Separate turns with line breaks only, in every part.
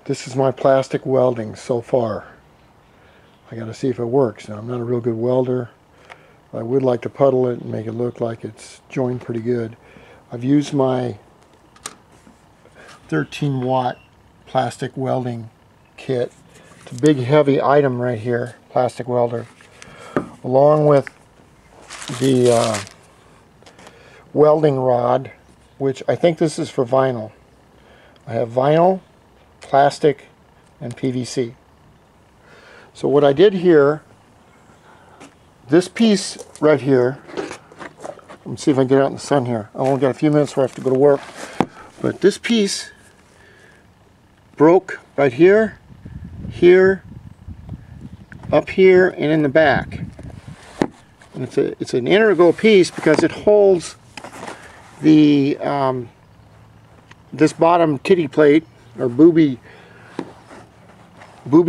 This is my plastic welding so far. I got to see if it works. Now, I'm not a real good welder. I would like to puddle it and make it look like it's joined pretty good. I've used my 13-watt plastic welding kit. It's a big heavy item right here, plastic welder, along with the welding rod, which I think this is for vinyl. I have vinyl, plastic, and PVC. So what I did here, this piece right here, let me see if I can get out in the sun here. I only got a few minutes before I have to go to work. But this piece broke right here, here, up here, and in the back. And it's an integral piece because it holds the this bottom titty plate, or booby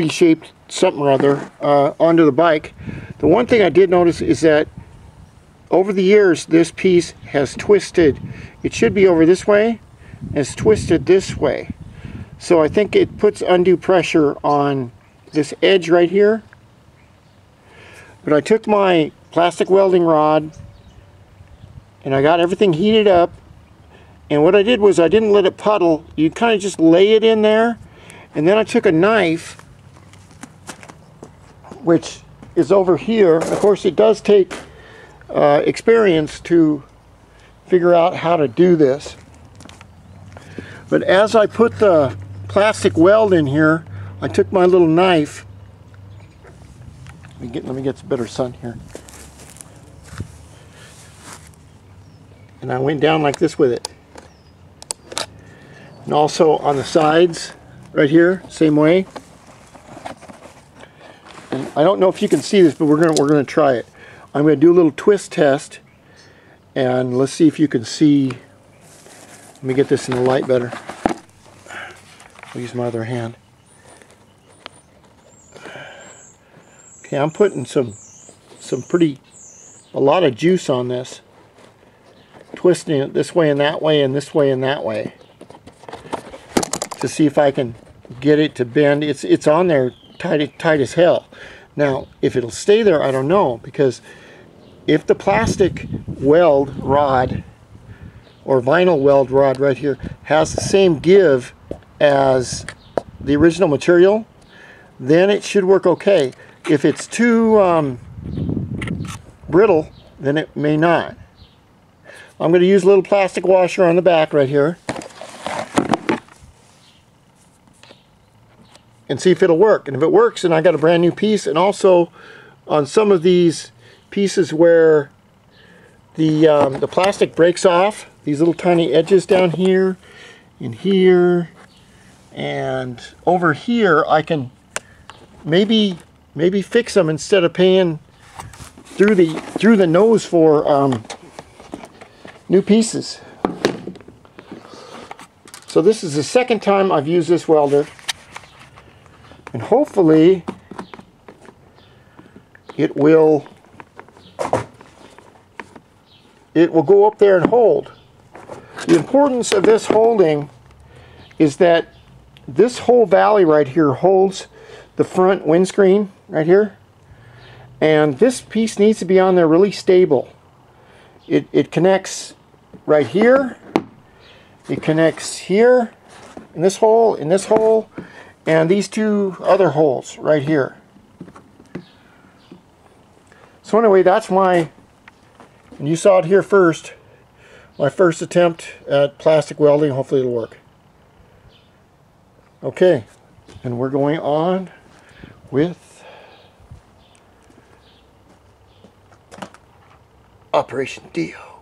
shaped something or other, onto the bike. The one thing I did notice is that over the years this piece has twisted. It should be over this way, and it's twisted this way. So I think it puts undue pressure on this edge right here. But I took my plastic welding rod and I got everything heated up, and what I did was I didn't let it puddle. You kind of just lay it in there, and then I took a knife, which is over here. Of course, it does take experience to figure out how to do this. But as I put the plastic weld in here, I took my little knife. Let me get some better sun here. And I went down like this with it. And also on the sides, right here, same way. And I don't know if you can see this, but we're gonna try it. I'm gonna do a little twist test, and let's see if you can see. Let me get this in the light better. I'll use my other hand. Okay, I'm putting a lot of juice on this. Twisting it this way and that way and this way and that way, to see if I can get it to bend. It's on there tight as hell. Now, if it'll stay there, I don't know, because if the plastic weld rod or vinyl weld rod right here has the same give as the original material, then it should work okay. If it's too brittle, then it may not. I'm going to use a little plastic washer on the back right here and see if it'll work. And if it works, then I got a brand new piece. And also on some of these pieces where the plastic breaks off, these little tiny edges down here, in here, and over here, I can maybe fix them instead of paying through the nose for new pieces. So this is the second time I've used this welder, and hopefully it will go up there and hold. The importance of this holding is that this whole valley right here holds the front windscreen right here, and this piece needs to be on there really stable. It connects right here, it connects here in this hole, and these two other holes right here. So anyway, that's and you saw it here first, my first attempt at plastic welding. Hopefully it'll work. Okay, and we're going on with Operation DIO.